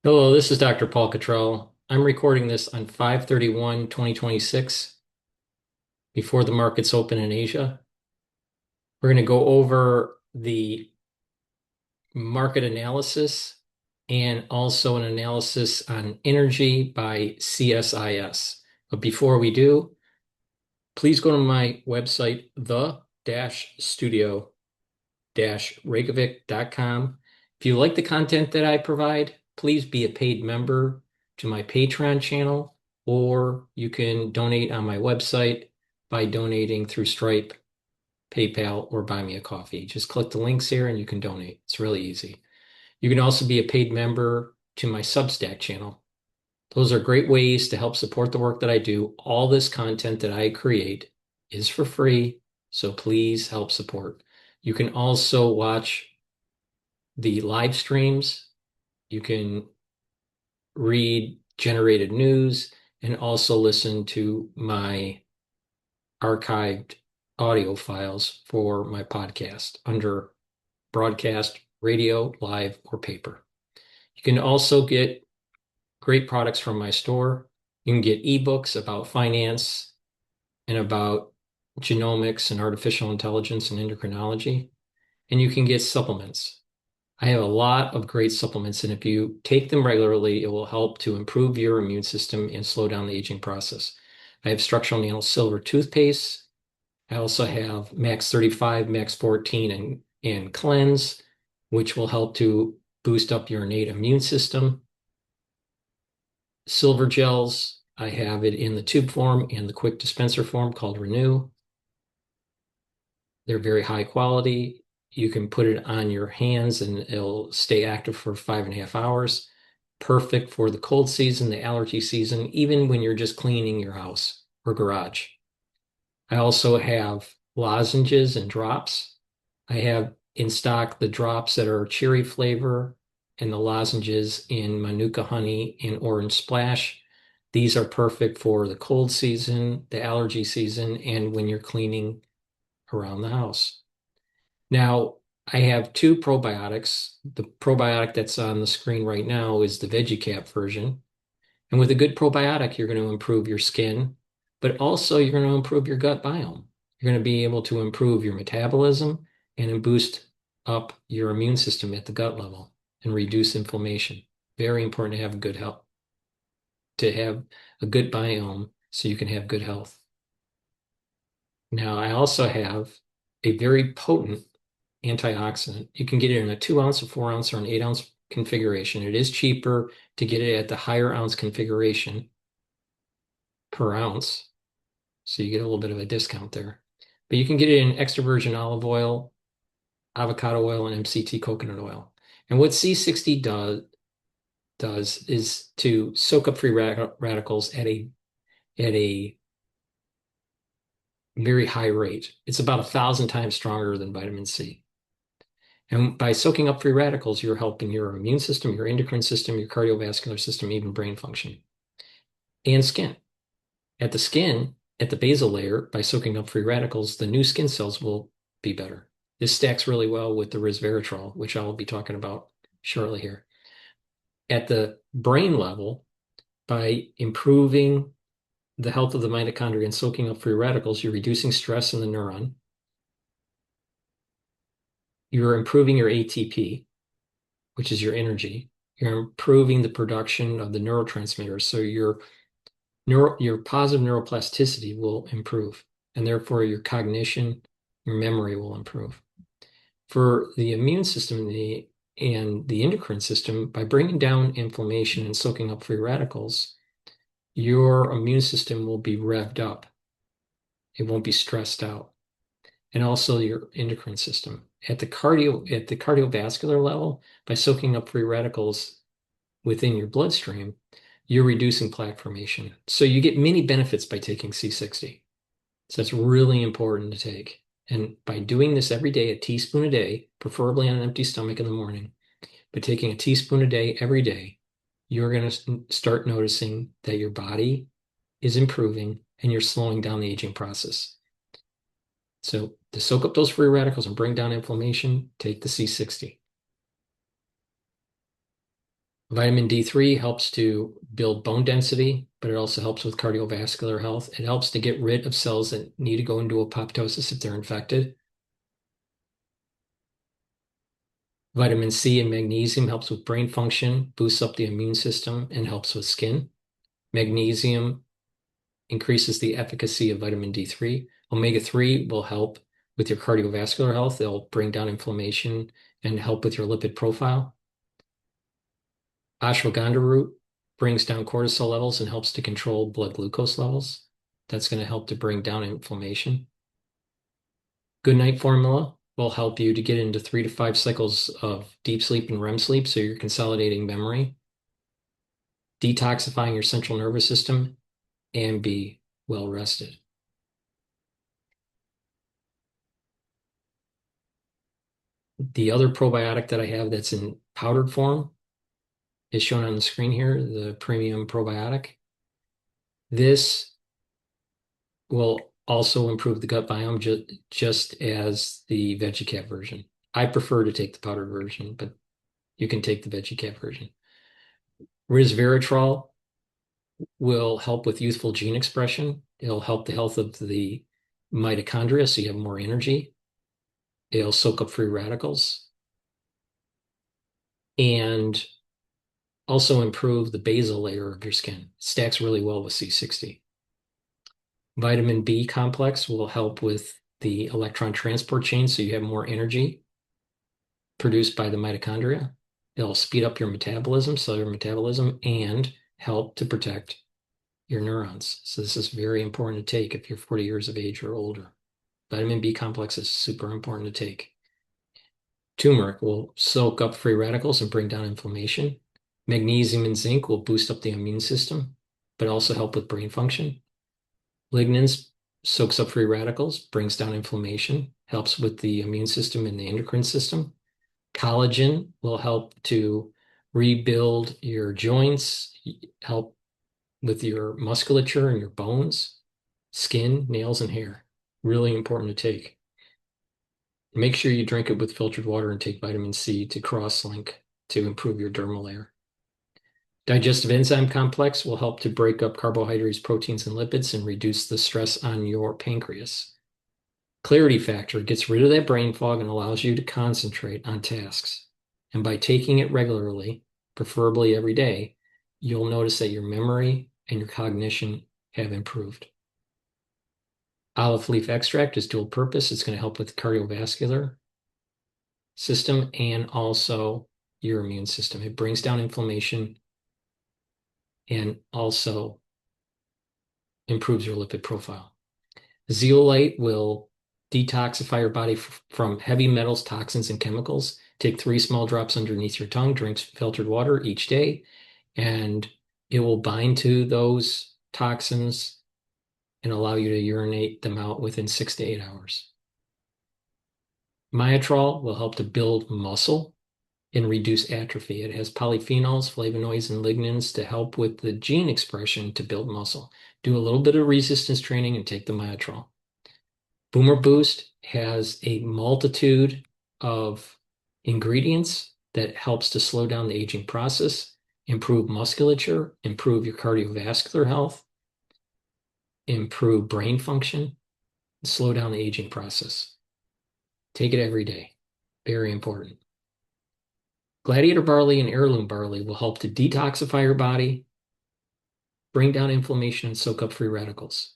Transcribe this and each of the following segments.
Hello, this is Dr. Paul Cottrell. I'm recording this on 5/31/2026 before the markets open in Asia. We're going to go over the market analysis and also an analysis on energy by CSIS. But before we do, please go to my website, the-studio-reykjavik.com. If you like the content that I provide, please be a paid member to my Patreon channel, or you can donate on my website by donating through Stripe, PayPal, or Buy Me a Coffee. Just click the links here and you can donate. It's really easy. You can also be a paid member to my Substack channel. Those are great ways to help support the work that I do. All this content that I create is for free, so please help support. You can also watch the live streams. You can read generated news and also listen to my archived audio files for my podcast under broadcast, radio, live, or paper. You can also get great products from my store. You can get ebooks about finance and about genomics and artificial intelligence and endocrinology. And you can get supplements. I have a lot of great supplements, and if you take them regularly, it will help to improve your immune system and slow down the aging process. I have structural nano silver toothpaste. I also have Max 35, Max 14, and Cleanse, which will help to boost up your innate immune system. Silver gels, I have it in the tube form and the quick dispenser form called Renew. They're very high quality. You can put it on your hands and it'll stay active for 5.5 hours. Perfect for the cold season, the allergy season, even when you're just cleaning your house or garage. I also have lozenges and drops. I have in stock the drops that are cherry flavor and the lozenges in Manuka honey and orange splash. These are perfect for the cold season, the allergy season, and when you're cleaning around the house. Now, I have two probiotics. The probiotic that's on the screen right now is the VeggieCap version. And with a good probiotic, you're going to improve your skin, but also you're going to improve your gut biome. You're going to be able to improve your metabolism and boost up your immune system at the gut level and reduce inflammation. Very important to have good health, to have a good biome so you can have good health. Now, I also have a very potent antioxidant. You can get it in a 2 ounce, a 4 ounce, or an 8 ounce configuration. It is cheaper to get it at the higher ounce configuration per ounce. So you get a little bit of a discount there. But you can get it in extra virgin olive oil, avocado oil, and MCT coconut oil. And what C60 does is to soak up free radicals at a very high rate. It's about 1,000 times stronger than vitamin C. And by soaking up free radicals, you're helping your immune system, your endocrine system, your cardiovascular system, even brain function, and skin. At the basal layer, by soaking up free radicals, the new skin cells will be better. This stacks really well with the resveratrol, which I'll be talking about shortly here. At the brain level, by improving the health of the mitochondria and soaking up free radicals, you're reducing stress in the neuron. You're improving your ATP, which is your energy. You're improving the production of the neurotransmitters. So your positive neuroplasticity will improve, and therefore your cognition, your memory will improve. For the immune system and the endocrine system, by bringing down inflammation and soaking up free radicals, your immune system will be revved up. It won't be stressed out. And also your endocrine system. At the cardiovascular level, by soaking up free radicals within your bloodstream, you're reducing plaque formation. So you get many benefits by taking C60. So it's really important to take. And by doing this every day, a teaspoon a day, preferably on an empty stomach in the morning, but taking a teaspoon a day every day, you're going to start noticing that your body is improving and you're slowing down the aging process. So to soak up those free radicals and bring down inflammation, take the C60. Vitamin D3 helps to build bone density, but it also helps with cardiovascular health. It helps to get rid of cells that need to go into apoptosis if they're infected. Vitamin C and magnesium helps with brain function, boosts up the immune system, and helps with skin. Magnesium increases the efficacy of vitamin D3. Omega-3 will help with your cardiovascular health. They'll bring down inflammation and help with your lipid profile. Ashwagandha root brings down cortisol levels and helps to control blood glucose levels. That's going to help to bring down inflammation. Good night formula will help you to get into 3 to 5 cycles of deep sleep and REM sleep, so you're consolidating memory, detoxifying your central nervous system, and be well rested. The other probiotic that I have that's in powdered form is shown on the screen here, the premium probiotic. This will also improve the gut biome just as the VeggiCat version. I prefer to take the powdered version, but you can take the VeggiCat version. Resveratrol will help with youthful gene expression. It'll help the health of the mitochondria so you have more energy. It'll soak up free radicals and also improve the basal layer of your skin. It stacks really well with C60. Vitamin B complex will help with the electron transport chain so you have more energy produced by the mitochondria. It'll speed up your metabolism, cellular metabolism, and help to protect your neurons. So this is very important to take if you're 40 years of age or older. Vitamin B complex is super important to take. Turmeric will soak up free radicals and bring down inflammation. Magnesium and zinc will boost up the immune system, but also help with brain function. Lignans soaks up free radicals, brings down inflammation, helps with the immune system and the endocrine system. Collagen will help to rebuild your joints, help with your musculature and your bones, skin, nails, and hair. Really important to take. Make sure you drink it with filtered water and take vitamin C to cross-link to improve your dermal layer. Digestive enzyme complex will help to break up carbohydrates, proteins, and lipids and reduce the stress on your pancreas. Clarity factor gets rid of that brain fog and allows you to concentrate on tasks. And by taking it regularly, preferably every day, you'll notice that your memory and your cognition have improved. Olive leaf extract is dual purpose. It's going to help with the cardiovascular system and also your immune system. It brings down inflammation and also improves your lipid profile. Zeolite will detoxify your body from heavy metals, toxins, and chemicals. Take 3 small drops underneath your tongue, drink filtered water each day, and it will bind to those toxins and allow you to urinate them out within 6 to 8 hours. Myotrol will help to build muscle and reduce atrophy. It has polyphenols, flavonoids, and lignans to help with the gene expression to build muscle. Do a little bit of resistance training and take the Myotrol. Boomer Boost has a multitude of ingredients that helps to slow down the aging process, improve musculature, improve your cardiovascular health, improve brain function, and slow down the aging process. Take it every day. Very important. Gladiator barley and heirloom barley will help to detoxify your body, bring down inflammation, and soak up free radicals.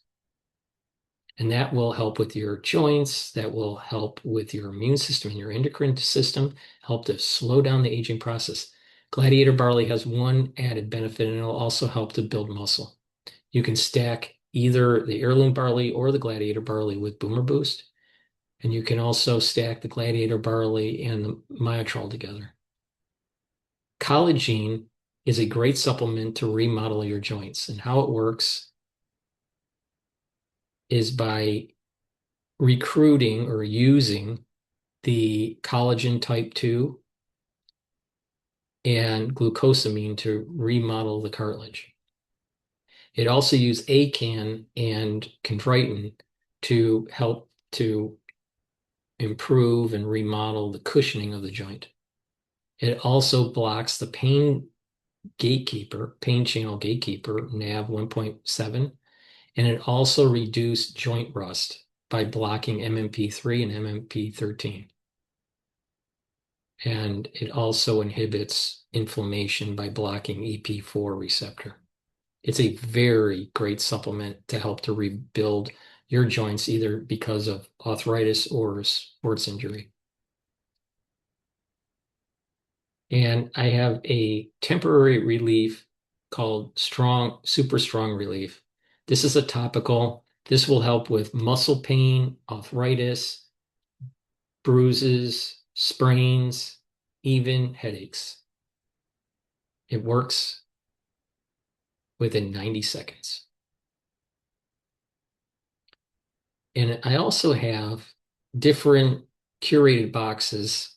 And that will help with your joints, that will help with your immune system and your endocrine system, help to slow down the aging process. Gladiator barley has one added benefit, and it'll also help to build muscle. You can stack either the heirloom barley or the gladiator barley with Boomer Boost, and you can also stack the gladiator barley and the Myotrol together. Collagen is a great supplement to remodel your joints, and how it works is by recruiting or using the collagen type 2 and glucosamine to remodel the cartilage. It also uses acan and chondroitin to help to improve and remodel the cushioning of the joint. It also blocks the pain gatekeeper, pain channel gatekeeper, NAV 1.7, and it also reduced joint rust by blocking MMP3 and MMP13. And it also inhibits inflammation by blocking EP4 receptor. It's a very great supplement to help to rebuild your joints either because of arthritis or sports injury. And I have a temporary relief called Super Strong Relief. This is a topical. This will help with muscle pain, arthritis, bruises, sprains, even headaches. It works within 90 seconds. And I also have different curated boxes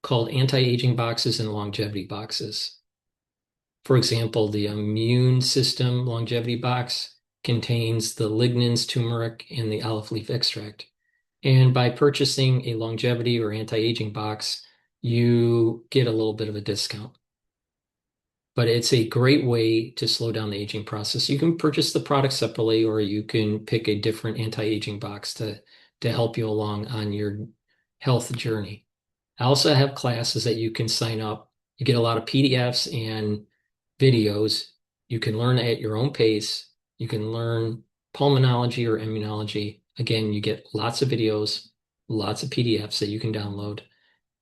called anti-aging boxes and longevity boxes. For example, the immune system longevity box contains the lignans, turmeric, and the olive leaf extract. And by purchasing a longevity or anti-aging box, you get a little bit of a discount. But it's a great way to slow down the aging process. You can purchase the product separately, or you can pick a different anti-aging box to help you along on your health journey. I also have classes that you can sign up. You get a lot of PDFs and videos. You can learn at your own pace. You can learn pulmonology or immunology. Again, you get lots of videos, lots of PDFs that you can download,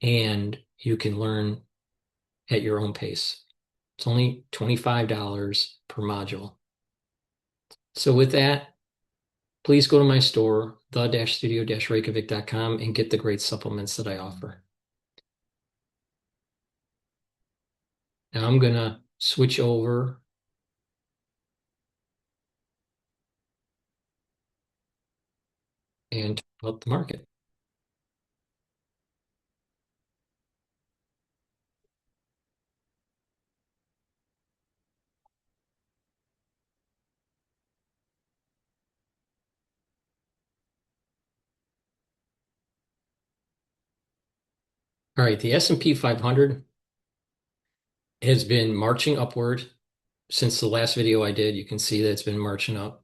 and you can learn at your own pace. It's only $25 per module. So with that, please go to my store, the-studio-reykjavik.com, and get the great supplements that I offer. Now I'm going to switch over and talk about the market. All right, the S&P 500 has been marching upward since the last video I did. You can see that it's been marching up.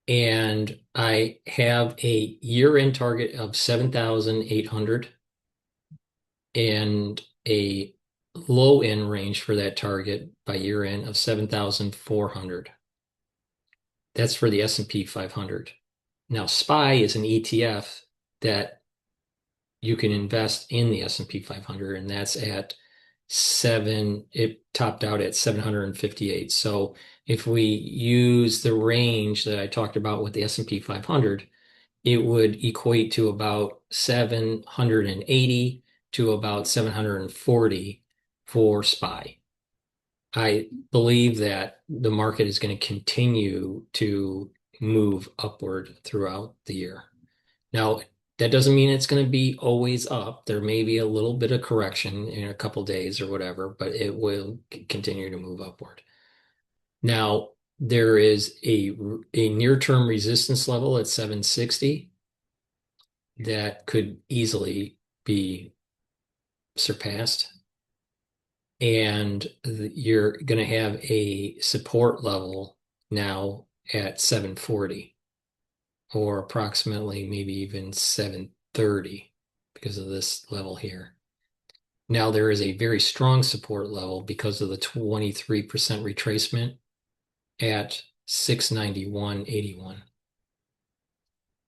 And I have a year-end target of 7,800 and a low-end range for that target by year-end of 7,400. That's for the S&P 500. Now, SPY is an ETF that you can invest in the S&P 500, and that's at it topped out at 758. So if we use the range that I talked about with the S&P 500, it would equate to about 780 to about 740 for SPY. I believe that the market is going to continue to move upward throughout the year. Now, that doesn't mean it's going to be always up. There may be a little bit of correction in a couple days or whatever, but it will continue to move upward. Now, there is a near-term resistance level at 760 that could easily be surpassed. And you're going to have a support level now at 740 or approximately maybe even 730 because of this level here. Now there is a very strong support level because of the 23% retracement at 691.81.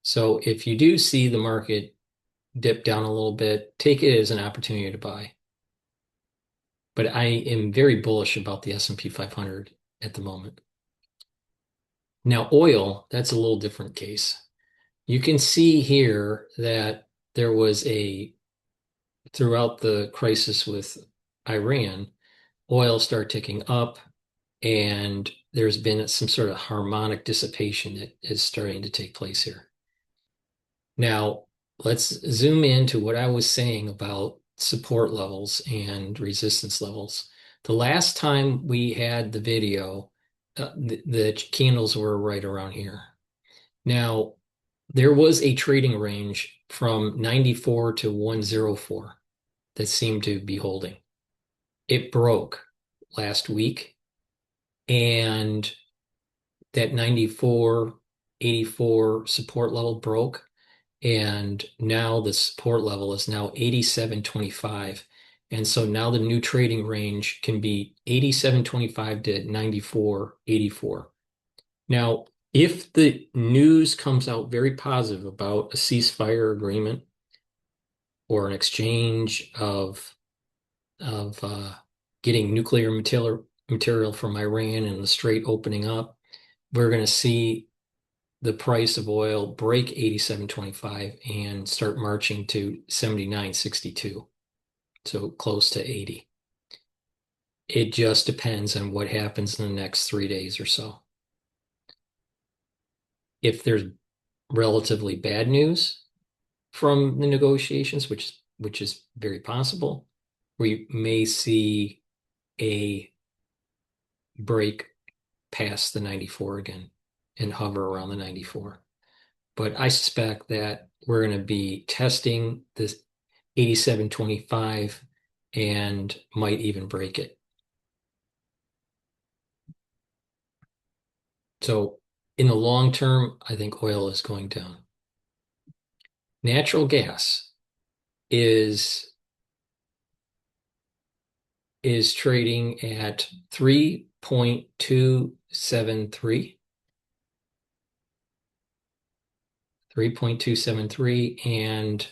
So if you do see the market dip down a little bit, take it as an opportunity to buy. But I am very bullish about the S&P 500 at the moment. Now oil, that's a little different case. You can see here that there was throughout the crisis with Iran, oil started ticking up, and there's been some sort of harmonic dissipation that is starting to take place here. Now, let's zoom into what I was saying about support levels and resistance levels. The last time we had the video, the candles were right around here. Now, there was a trading range from 94 to 104 that seemed to be holding. It broke last week, and that 94.84 support level broke, and now the support level is now 87.25. And so now the new trading range can be 87.25 to 94.84. Now, if the news comes out very positive about a ceasefire agreement or an exchange of getting nuclear material from Iran and the Strait opening up, we're going to see the price of oil break 87.25 and start marching to 79.62, so close to 80. It just depends on what happens in the next 3 days or so. If there's relatively bad news from the negotiations, which is very possible, we may see a break past the 94 again and hover around the 94. But I suspect that we're going to be testing this 87.25 and might even break it. So in the long term, I think oil is going down. Natural gas is trading at 3.273, and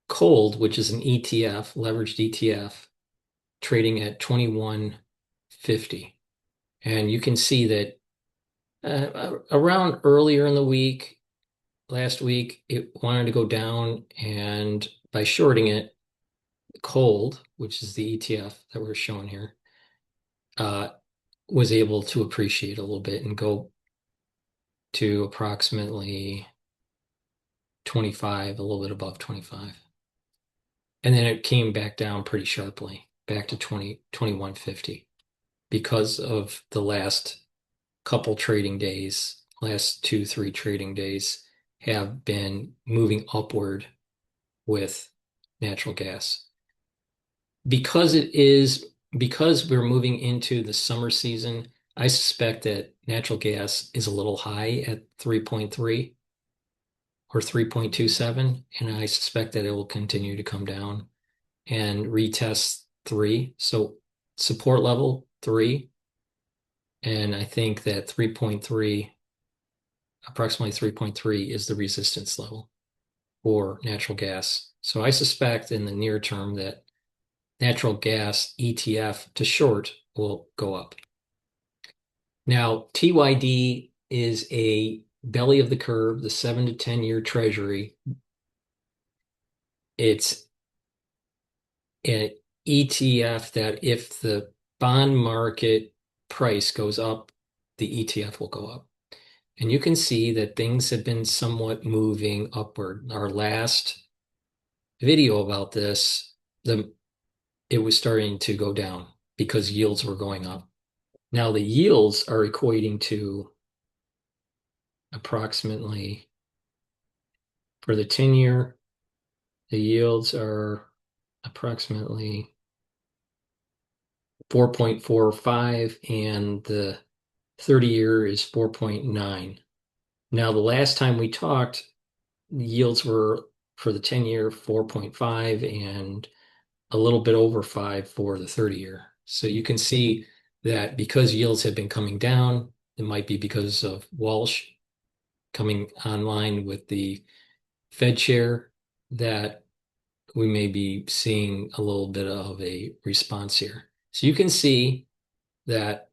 cold, which is an ETF, leveraged ETF, trading at 21.50. And you can see that around earlier in the week, last week, it wanted to go down, and by shorting it, cold, which is the ETF that we're showing here, was able to appreciate a little bit and go to approximately 25, a little bit above 25. And then it came back down pretty sharply, back to 21.50 because of the last couple trading days, last 2-3 trading days have been moving upward with natural gas. Because we're moving into the summer season, I suspect that natural gas is a little high at 3.3 or 3.27, and I suspect that it will continue to come down and retest 3. So support level 3, and I think that 3.3, approximately 3.3, is the resistance level for natural gas. So I suspect in the near term that natural gas ETF to short will go up. Now, TYD is a belly of the curve, the 7 to 10 year treasury. It's an ETF that if the bond market price goes up, the ETF will go up. And you can see that things have been somewhat moving upward. Our last video about this, it was starting to go down because yields were going up. Now the yields are equating to approximately, for the 10-year, the yields are approximately 4.45 and the 30-year is 4.9. Now the last time we talked, the yields were for the 10-year 4.5 and a little bit over 5 for the 30-year. So you can see that because yields have been coming down, it might be because of Walsh coming online with the Fed chair, that we may be seeing a little bit of a response here. So you can see that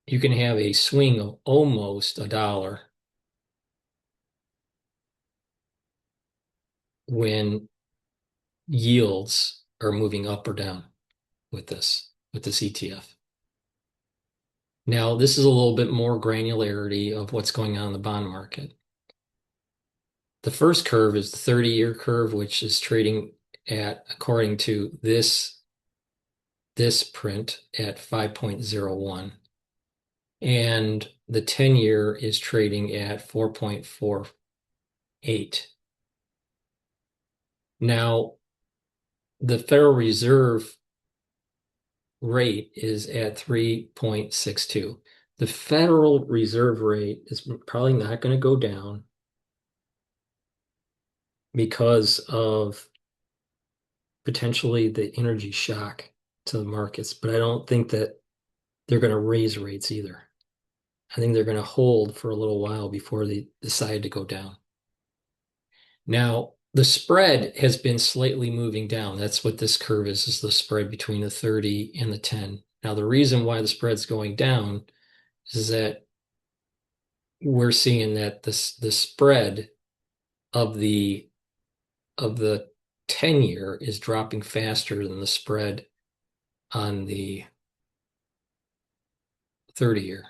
you can have a swing of almost $1 when yields are moving up or down with this ETF. Now, this is a little bit more granularity of what's going on in the bond market. The first curve is the 30-year curve, which is trading at, according to this print, at 5.01. And the 10-year is trading at 4.48. Now, the Federal Reserve rate is at 3.62. The Federal Reserve rate is probably not going to go down because of potentially the energy shock to the markets, but I don't think that they're going to raise rates either. I think they're going to hold for a little while before they decide to go down. Now, the spread has been slightly moving down. That's what this curve is the spread between the 30 and the 10. Now, the reason why the spread's going down is that we're seeing that the spread of the 10-year is dropping faster than the spread on the 30-year.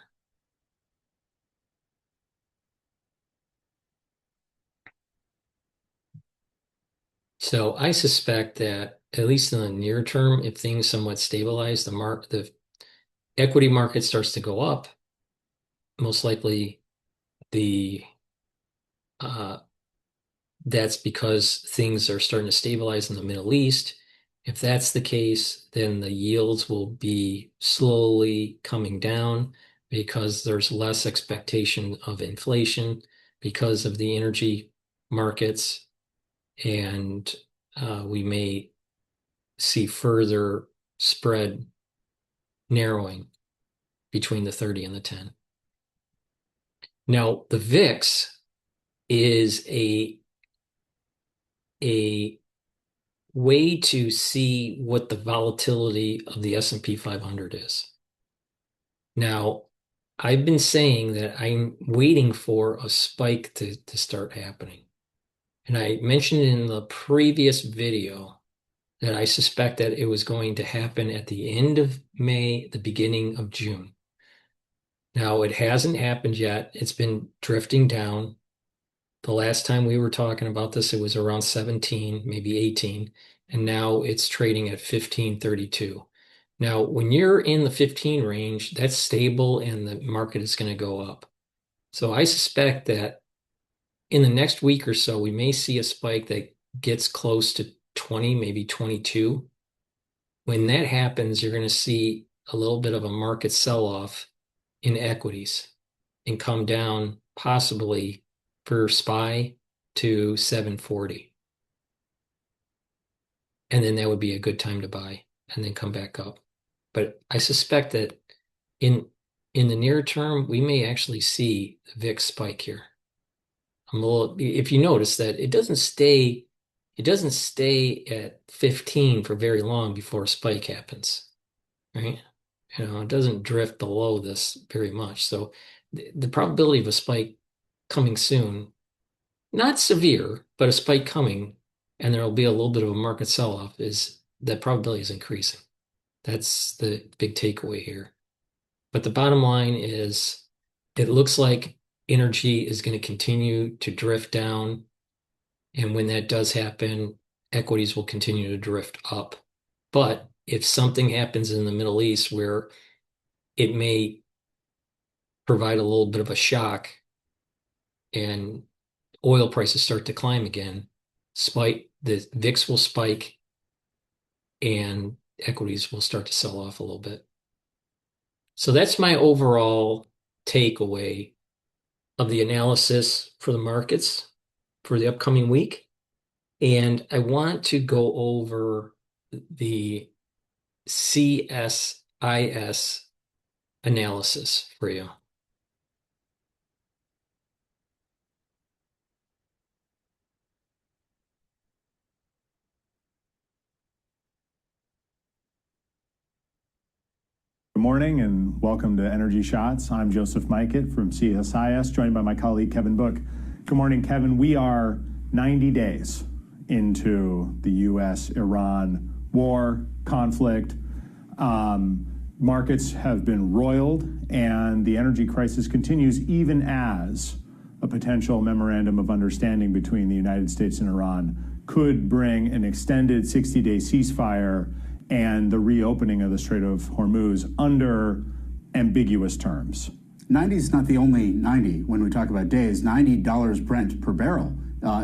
So I suspect that at least in the near term, if things somewhat stabilize, the equity market starts to go up, most likely the that's because things are starting to stabilize in the Middle East. If that's the case, then the yields will be slowly coming down because there's less expectation of inflation because of the energy markets, and we may see further spread narrowing between the 30 and the 10. Now, the VIX is a way to see what the volatility of the S&P 500 is. Now, I've been saying that I'm waiting for a spike to start happening. And I mentioned in the previous video that I suspect that it was going to happen at the end of May, the beginning of June. Now, it hasn't happened yet. It's been drifting down. The last time we were talking about this, it was around 17, maybe 18, and now it's trading at 15.32. Now, when you're in the 15 range, that's stable and the market is going to go up. So I suspect that in the next week or so, we may see a spike that gets close to 20, maybe 22. When that happens, you're going to see a little bit of a market sell-off in equities and come down possibly for SPY to 740. And then that would be a good time to buy and then come back up. But I suspect that in the near term, we may actually see the VIX spike here. If you notice that it doesn't stay at 15 for very long before a spike happens, right? It doesn't drift below this very much. So the probability of a spike coming soon, not severe, but a spike coming, and there will be a little bit of a market sell-off, that probability is increasing. That's the big takeaway here. But the bottom line is it looks like energy is going to continue to drift down. And when that does happen, equities will continue to drift up. But if something happens in the Middle East where it may provide a little bit of a shock and oil prices start to climb again, the VIX will spike and equities will start to sell off a little bit. So that's my overall takeaway of the analysis for the markets for the upcoming week. And I want to go over the CSIS analysis for you. Good morning and welcome to Energy Shots. I'm Joseph Mikett from CSIS, joined by my colleague Kevin Book. Good morning, Kevin. We are 90 days into the U.S.-Iran war conflict. Markets have been roiled, and the energy crisis continues even as a potential memorandum of understanding between the United States and Iran could bring an extended 60-day ceasefire and the reopening of the Strait of Hormuz under ambiguous terms. 90 is not the only 90 when we talk about days. $90 Brent per barrel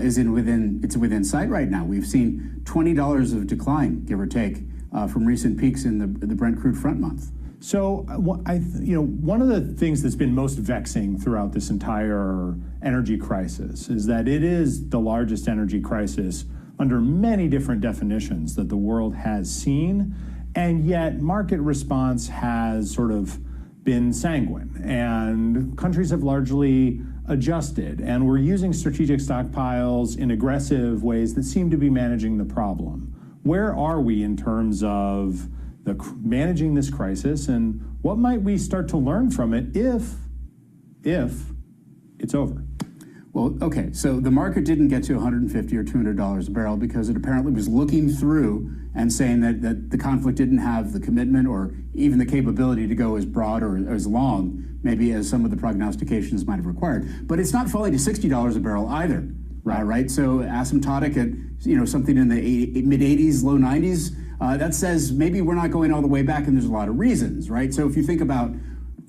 is within sight right now. We've seen $20 of decline, give or take, from recent peaks in the Brent crude front month. So, one of the things that's been most vexing throughout this entire energy crisis is that it is the largest energy crisis under many different definitions that the world has seen, and yet market response has sort of been sanguine, and countries have largely adjusted, and we're using strategic stockpiles in aggressive ways that seem to be managing the problem. Where are we in terms of managing this crisis, and what might we start to learn from it if it's over? Well, okay, so the market didn't get to $150 or $200 a barrel because it apparently was looking through and saying that the conflict didn't have the commitment or even the capability to go as broad or as long, maybe as some of the prognostications might have required. But it's not falling to $60 a barrel either, right? So asymptotic at something in the mid-80s, low 90s, that says maybe we're not going all the way back, and there's a lot of reasons, right? So if you think about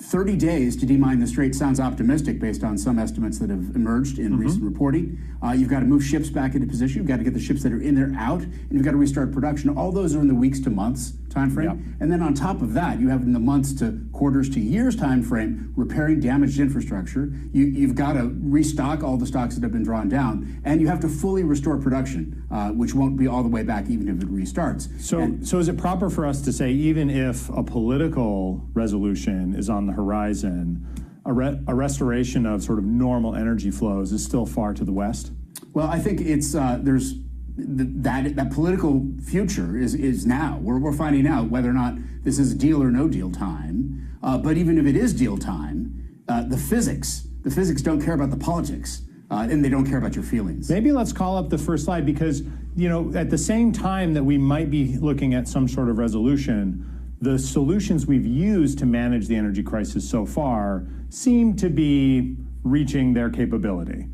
30 days to demine the strait sounds optimistic based on some estimates that have emerged in recent reporting. You've got to move ships back into position. You've got to get the ships that are in there out, and you've got to restart production. All those are in the weeks to months time frame. Yep. And then on top of that, you have in the months to quarters to years time frame repairing damaged infrastructure. You've got to restock all the stocks that have been drawn down, and you have to fully restore production, which won't be all the way back even if it restarts. So is it proper for us to say, even if a political resolution is on the horizon, a restoration of sort of normal energy flows is still far to the west? Well, I think it's there's that political future is now. We're finding out whether or not this is deal or no deal time. But even if it is deal time, the physics don't care about the politics, and they don't care about your feelings. Maybe let's call up the first slide, because at the same time that we might be looking at some sort of resolution, the solutions we've used to manage the energy crisis so far seem to be reaching their capability.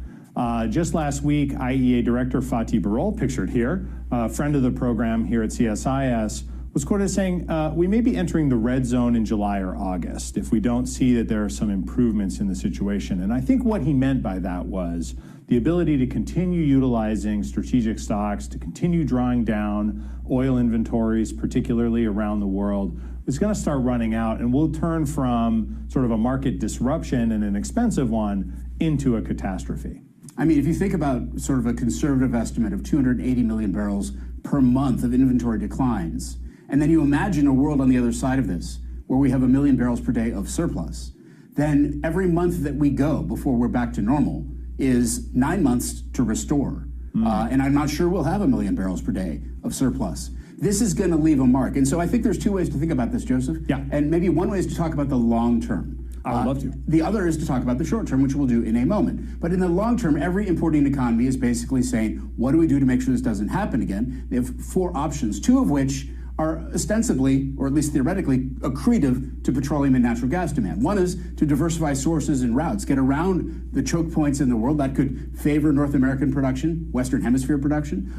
Just last week, IEA Director Fatih Birol, pictured here, a friend of the program here at CSIS, was quoted as saying, we may be entering the red zone in July or August if we don't see that there are some improvements in the situation. And I think what he meant by that was the ability to continue utilizing strategic stocks, to continue drawing down oil inventories, particularly around the world, is going to start running out, and we'll turn from sort of a market disruption and an expensive one into a catastrophe. I mean, if you think about sort of a conservative estimate of 280 million barrels per month of inventory declines, and then you imagine a world on the other side of this where we have 1 million barrels per day of surplus, then every month that we go before we're back to normal is 9 months to restore. And I'm not sure we'll have 1 million barrels per day of surplus. This is going to leave a mark. And so I think there's two ways to think about this, Joseph. Yeah. And maybe one way is to talk about the long term. I would love to. The other is to talk about the short term, which we'll do in a moment. But in the long term, every importing economy is basically saying, what do we do to make sure this doesn't happen again? They have 4 options, 2 of which are ostensibly, or at least theoretically, accretive to petroleum and natural gas demand. One is to diversify sources and routes, get around the choke points in the world. That could favor North American production, Western Hemisphere production,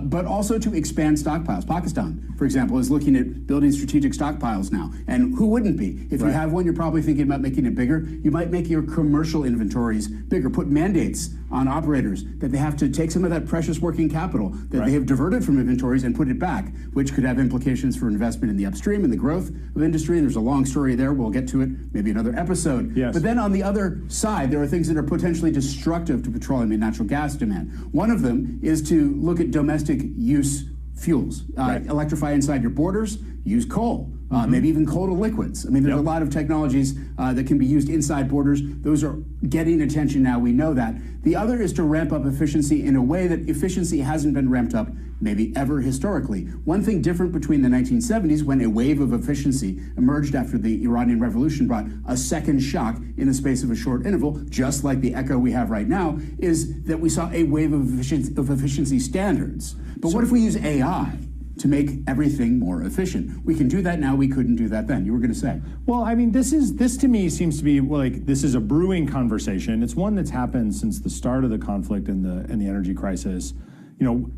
but also to expand stockpiles. Pakistan, for example, is looking at building strategic stockpiles now. And who wouldn't be? If you have one, you're probably thinking about making it bigger. You might make your commercial inventories bigger, put mandates on operators that they have to take some of that precious working capital that they have diverted from inventories and put it back, which could have implications for investment in the upstream and the growth of industry. And there's a long story there. We'll get to it maybe another episode. Yes. But then on the other side, there are things that are potentially destructive to petroleum and natural gas demand. One of them is to look at domestic use fuels. Electrify inside your borders, use coal. Maybe even coal to liquids. I mean, there's a lot of technologies that can be used inside borders. Those are getting attention now. We know that. The other is to ramp up efficiency in a way that efficiency hasn't been ramped up maybe ever historically. One thing different between the 1970s, when a wave of efficiency emerged after the Iranian Revolution brought a second shock in the space of a short interval, just like the echo we have right now, is that we saw a wave of efficiency standards. But what if we use AI to make everything more efficient? We can do that now. We couldn't do that then. You were going to say. Well, I mean, this to me seems to be like this is a brewing conversation. It's one that's happened since the start of the conflict and the energy crisis.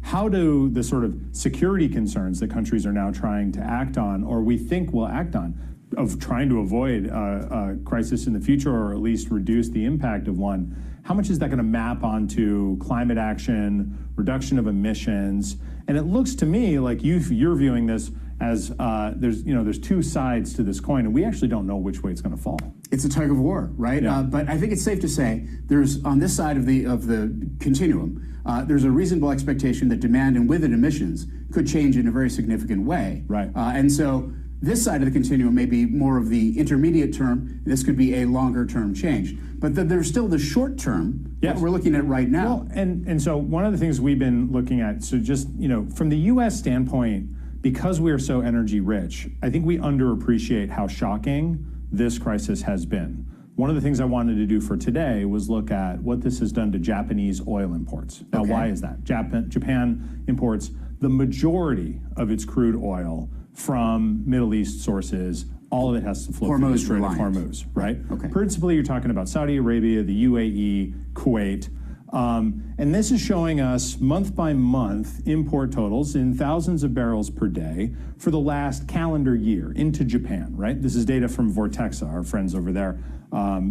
How do the sort of security concerns that countries are now trying to act on, or we think will act on, of trying to avoid a crisis in the future, or at least reduce the impact of one, how much is that going to map onto climate action, reduction of emissions? And it looks to me like you're viewing this as there's two sides to this coin, and we actually don't know which way it's going to fall. It's a tug of war, right? Yeah. But I think it's safe to say there's, on this side of the continuum, there's a reasonable expectation that demand and with it emissions could change in a very significant way. Right. And so this side of the continuum may be more of the intermediate term. This could be a longer term change. But there's still the short term that we're looking at right now. Well, and so one of the things we've been looking at, so just, from the U.S. standpoint, because we are so energy rich, I think we underappreciate how shocking this crisis has been. One of the things I wanted to do for today was look at what this has done to Japanese oil imports. Now, why is that? Japan imports the majority of its crude oil from Middle East sources. All of it has to flow through the Strait of Hormuz, right? Okay. Principally, you're talking about Saudi Arabia, the UAE, Kuwait. And this is showing us month by month import totals in thousands of barrels per day for the last calendar year into Japan, right? This is data from Vortexa, our friends over there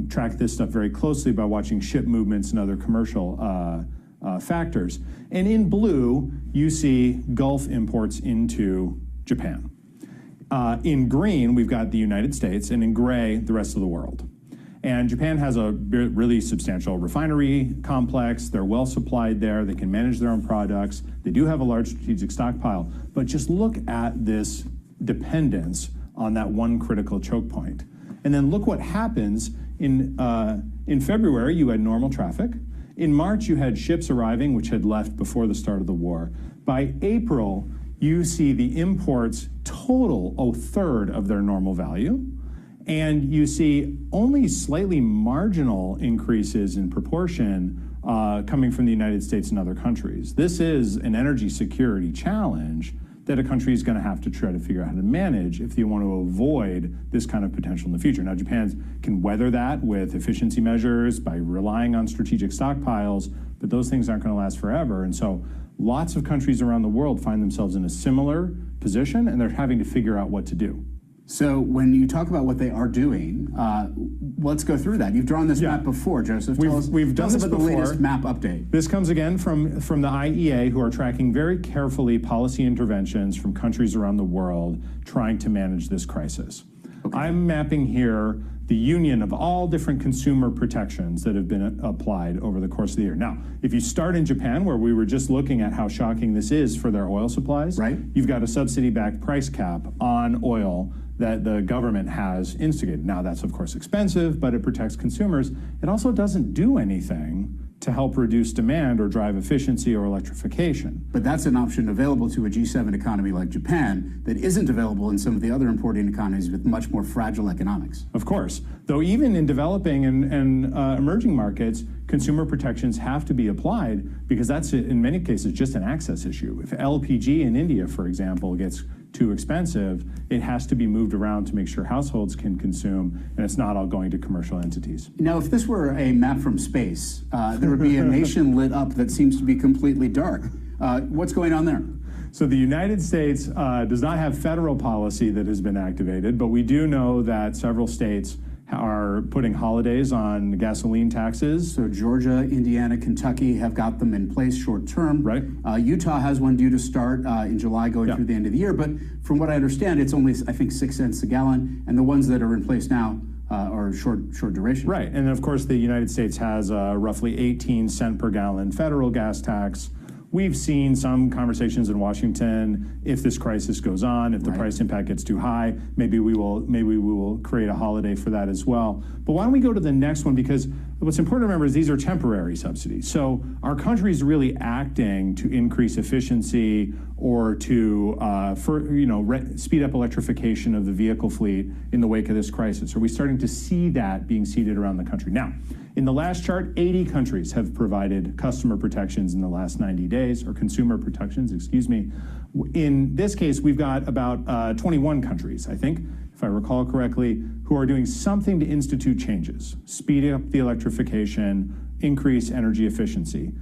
track this stuff very closely by watching ship movements and other commercial factors. And in blue, you see Gulf imports into Japan. In green, we've got the United States, and in gray, the rest of the world. And Japan has a really substantial refinery complex. They're well supplied there. They can manage their own products. They do have a large strategic stockpile. But just look at this dependence on that one critical choke point. And then look what happens in February, you had normal traffic. In March, you had ships arriving, which had left before the start of the war. By April, you see the imports total a third of their normal value. And you see only slightly marginal increases in proportion coming from the United States and other countries. This is an energy security challenge that a country is going to have to try to figure out how to manage if you want to avoid this kind of potential in the future. Now, Japan can weather that with efficiency measures by relying on strategic stockpiles, but those things aren't going to last forever. And so lots of countries around the world find themselves in a similar position, and they're having to figure out what to do. So when you talk about what they are doing, let's go through that. You've drawn this map before, Joseph. We've done this about before. The latest map update. This comes again from the IEA, who are tracking very carefully policy interventions from countries around the world trying to manage this crisis. Okay. I'm mapping here the union of all different consumer protections that have been applied over the course of the year. Now, if you start in Japan, where we were just looking at how shocking this is for their oil supplies, right? You've got a subsidy-backed price cap on oil that the government has instigated. Now, that's of course expensive, but it protects consumers. It also doesn't do anything to help reduce demand or drive efficiency or electrification. But that's an option available to a G7 economy like Japan that isn't available in some of the other importing economies with much more fragile economics. Of course, though even in developing and emerging markets, consumer protections have to be applied because that's, in many cases, just an access issue. If LPG in India, for example, gets too expensive, it has to be moved around to make sure households can consume, and it's not all going to commercial entities. Now, if this were a map from space, there would be a nation lit up that seems to be completely dark. What's going on there? So the United States does not have federal policy that has been activated, but we do know that several states are putting holidays on gasoline taxes. So Georgia, Indiana, Kentucky have got them in place short term. Right. Utah has one due to start in July going through the end of the year. But from what I understand, it's only, I think, 6 cents a gallon. And the ones that are in place now are short duration. Right. And of course, the United States has a roughly 18 cent per gallon federal gas tax. We've seen some conversations in Washington. If this crisis goes on, if the price impact gets too high, maybe we will create a holiday for that as well. But why don't we go to the next one? Because what's important to remember is these are temporary subsidies. So our country is really acting to increase efficiency or to speed up electrification of the vehicle fleet in the wake of this crisis. Are we starting to see that being seeded around the country? Now, in the last chart, 80 countries have provided customer protections in the last 90 days, or consumer protections, excuse me. In this case, we've got about 21 countries, I think, if I recall correctly, who are doing something to institute changes, speed up the electrification, increase energy efficiency.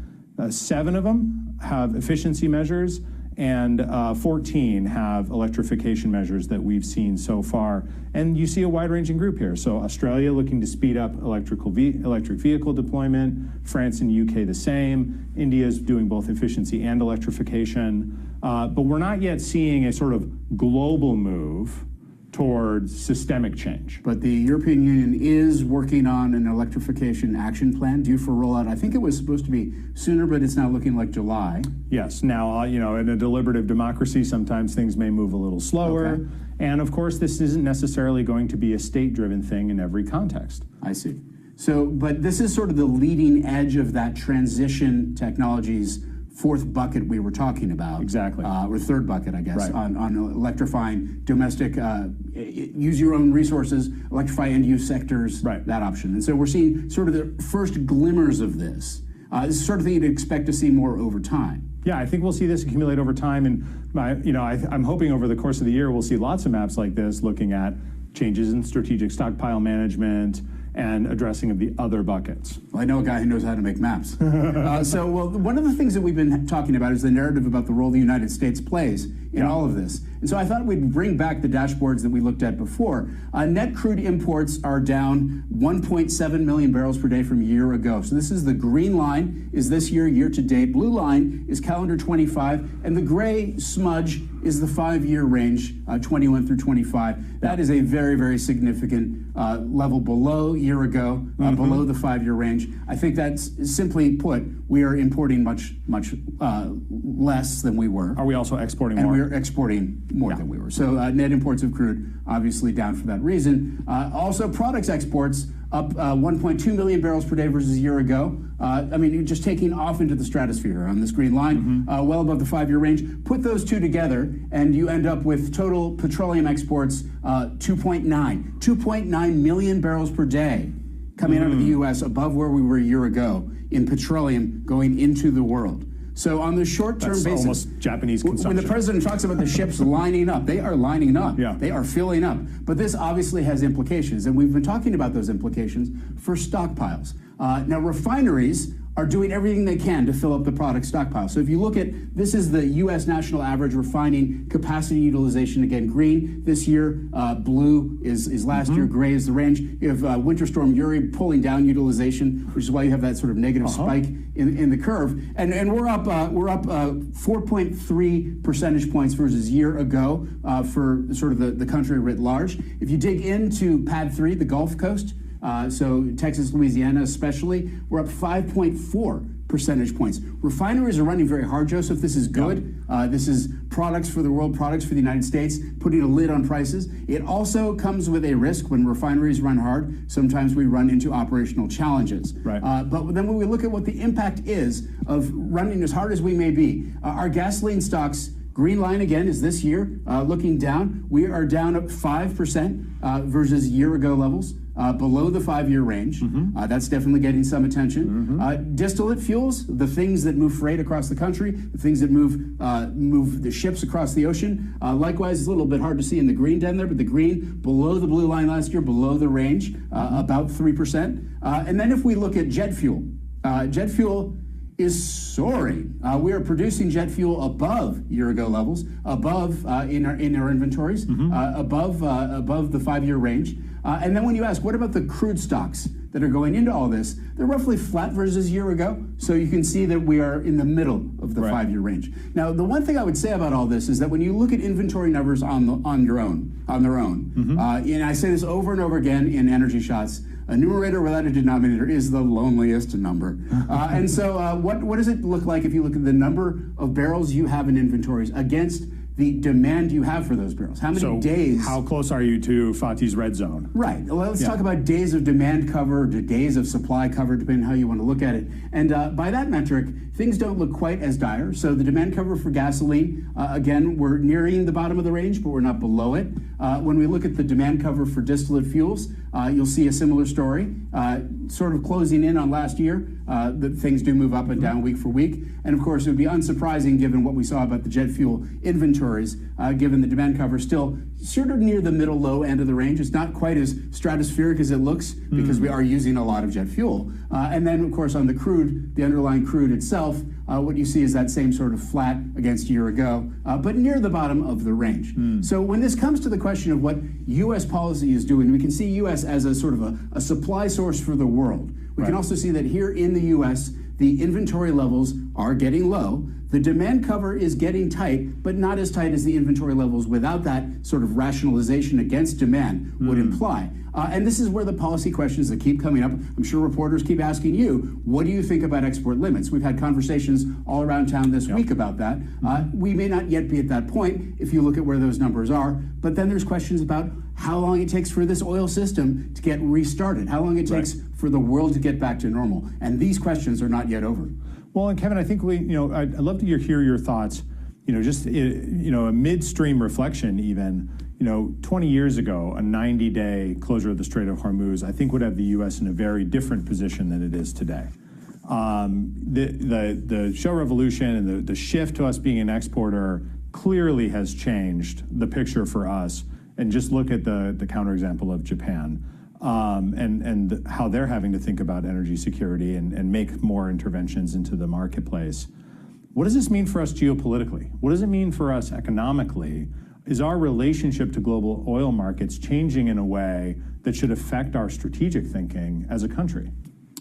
7 of them have efficiency measures, and 14 have electrification measures that we've seen so far. And you see a wide-ranging group here. So Australia looking to speed up electric vehicle deployment, France and UK the same. India is doing both efficiency and electrification. but we're not yet seeing a sort of global move towards systemic change. But the European Union is working on an electrification action plan due for rollout. I think it was supposed to be sooner, but it's now looking like July. Yes. Now, in a deliberative democracy, sometimes things may move a little slower. Okay. And of course, this isn't necessarily going to be a state-driven thing in every context. I see. So, but this is sort of the leading edge of that transition technologies fourth bucket we were talking about. Exactly. Or third bucket, I guess, right. on electrifying domestic, use your own resources, electrify end-use sectors, right. That option. And so we're seeing sort of the first glimmers of this. This is the sort of thing you'd expect to see more over time. Yeah, I think we'll see this accumulate over time. And, I'm hoping over the course of the year we'll see lots of maps like this looking at changes in strategic stockpile management and addressing of the other buckets. Well, I know a guy who knows how to make maps. One of the things that we've been talking about is the narrative about the role the United States plays in all of this. And so I thought we'd bring back the dashboards that we looked at before. Net crude imports are down 1.7 million barrels per day from a year ago. So this is the green line is this year to date. Blue line is calendar 25, and the gray smudge is the 5-year range, 21 through 25. That is a very, very significant level below year ago, below the 5-year range. I think that's simply put, we are importing much less than we were. Are we also exporting more? more? And we're exporting more than we were. So net imports of crude obviously down for that reason. Also products exports up 1.2 million barrels per day versus a year ago. You're just taking off into the stratosphere on this green line, well above the 5-year range. Put those two together, and you end up with total petroleum exports 2.9 million barrels per day coming out of the U.S., above where we were a year ago in petroleum going into the world. So on the short-term basis, almost Japanese consumption. When the president talks about the ships lining up, they are lining up. Yeah. They are filling up. But this obviously has implications, and we've been talking about those implications for stockpiles. Now, refineries are doing everything they can to fill up the product stockpile. So if you look at, this is the U.S. national average refining capacity utilization, again, green this year, blue is last year, gray is the range. You have Winter Storm Uri pulling down utilization, which is why you have that sort of negative spike in the curve. And we're up 4.3 percentage points versus a year ago for sort of the country writ large. If you dig into PAD 3, the Gulf Coast, so Texas, Louisiana especially, we're up 5.4 percentage points. Refineries are running very hard, Joseph. This is good. This is products for the world, products for the United States, putting a lid on prices. It also comes with a risk when refineries run hard. Sometimes we run into operational challenges. Right. But then when we look at what the impact is of running as hard as we may be, our gasoline stocks, green line again is this year, looking down. We are down up 5% versus year ago levels. Below the 5-year range. That's definitely getting some attention. Distillate fuels, the things that move freight across the country, the things that move the ships across the ocean. Likewise, it's a little bit hard to see in the green down there, but the green below the blue line last year, below the range, about 3%. And then if we look at jet fuel is soaring. We are producing jet fuel above year-ago levels, above in our inventories, above the 5-year range. And then when you ask, what about the crude stocks that are going into all this? They're roughly flat versus a year ago. So you can see that we are in the middle of the 5-year range. Now, the one thing I would say about all this is that when you look at inventory numbers on their own, and I say this over and over again in Energy Shots, a numerator without a denominator is the loneliest number. And so what does it look like if you look at the number of barrels you have in inventories against the demand you have for those barrels? How many days? How close are you to Fatih's red zone? Right. Well, let's talk about days of demand cover to days of supply cover, depending on how you want to look at it. And by that metric, things don't look quite as dire. So the demand cover for gasoline, again, we're nearing the bottom of the range, but we're not below it. When we look at the demand cover for distillate fuels, you'll see a similar story, sort of closing in on last year. That things do move up and down week for week. And of course, it would be unsurprising given what we saw about the jet fuel inventories, given the demand cover still sort of near the middle low end of the range. It's not quite as stratospheric as it looks because we are using a lot of jet fuel. And then, of course, on the crude, the underlying crude itself, what you see is that same sort of flat against a year ago, but near the bottom of the range. So when this comes to the question of what U.S. policy is doing, we can see U.S. as a sort of a supply source for the world. We can also see that here in the U.S., The inventory levels are getting low. The demand cover is getting tight, but not as tight as the inventory levels without that sort of rationalization against demand would imply. And this is where the policy questions that keep coming up. I'm sure reporters keep asking you, what do you think about export limits? We've had conversations all around town this week about that. We may not yet be at that point if you look at where those numbers are, but then there's questions about how long it takes for this oil system to get restarted, how long it takes for the world to get back to normal. And these questions are not yet over. Well, and Kevin, I think I'd love to hear your thoughts, just, a midstream reflection even. 20 years ago, a 90-day closure of the Strait of Hormuz, I think would have the U.S. in a very different position than it is today. The shale revolution and the shift to us being an exporter clearly has changed the picture for us. And just look at the counterexample of Japan and how they're having to think about energy security and make more interventions into the marketplace. What does this mean for us geopolitically? What does it mean for us economically? Is our relationship to global oil markets changing in a way that should affect our strategic thinking as a country?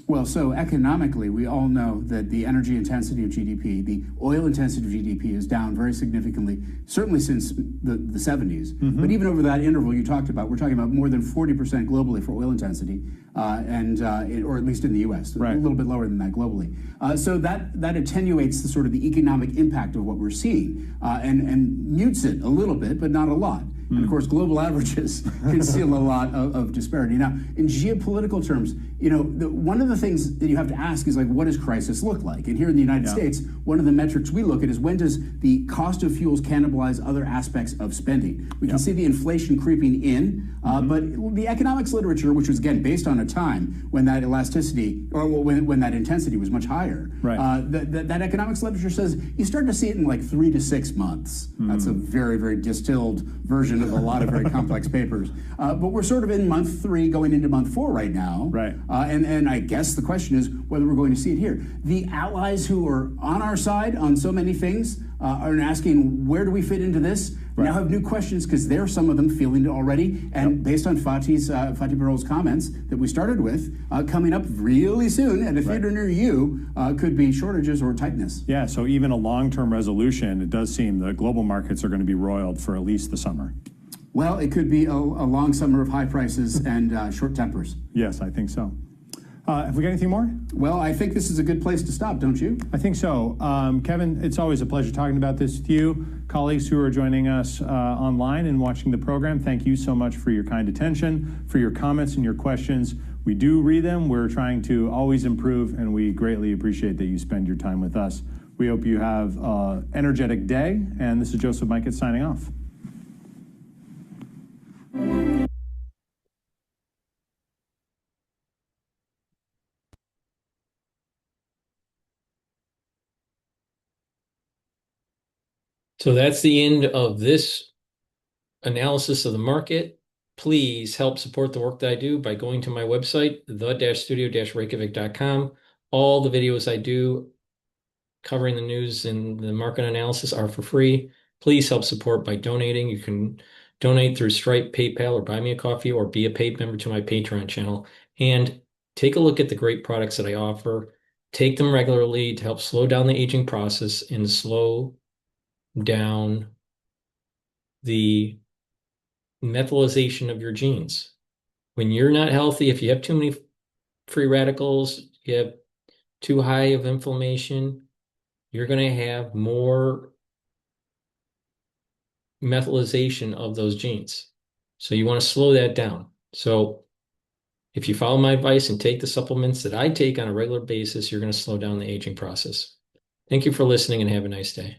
Well, so economically, we all know that the energy intensity of GDP, the oil intensity of GDP is down very significantly, certainly since the 70s. But even over that interval you talked about, we're talking about more than 40% globally for oil intensity, or at least in the U.S., a little bit lower than that globally. So that attenuates the sort of the economic impact of what we're seeing and mutes it a little bit, but not a lot. And of course, global averages conceal a lot of disparity. Now, in geopolitical terms, one of the things that you have to ask is, like, what does crisis look like? And here in the United States, one of the metrics we look at is, when does the cost of fuels cannibalize other aspects of spending? We can see the inflation creeping in, but the economics literature, which was, again, based on a time when that elasticity, or when that intensity was much higher, that economics literature says you start to see it in like 3 to 6 months. That's a very, very distilled version of a lot of very complex papers. But we're sort of in month 3 going into month 4 right now. And I guess the question is whether we're going to see it here. The allies who are on our side on so many things are asking, where do we fit into this? Now have new questions, because there are some of them feeling it already. And based on Fatih Birol's comments that we started with, coming up really soon at a theater near you could be shortages or tightness. Yeah, so even a long-term resolution, it does seem the global markets are going to be roiled for at least the summer. Well, it could be a long summer of high prices and short tempers. Yes, I think so. Have we got anything more? Well, I think this is a good place to stop, don't you? I think so. Kevin, it's always a pleasure talking about this with you. Colleagues who are joining us online and watching the program, thank you so much for your kind attention, for your comments and your questions. We do read them. We're trying to always improve, and we greatly appreciate that you spend your time with us. We hope you have an energetic day, and this is Joseph Mikett signing off. So that's the end of this analysis of the market. Please help support the work that I do by going to my website, the-studio-reykjavik.com. All the videos I do covering the news and the market analysis are for free. Please help support by donating. You can donate through Stripe, PayPal, or buy me a coffee, or be a paid member to my Patreon channel. And take a look at the great products that I offer. Take them regularly to help slow down the aging process and slow down the methylation of your genes. When you're not healthy, if you have too many free radicals, you have too high of inflammation, you're going to have more methylation of those genes. So you want to slow that down. So if you follow my advice and take the supplements that I take on a regular basis, you're going to slow down the aging process. Thank you for listening, and have a nice day.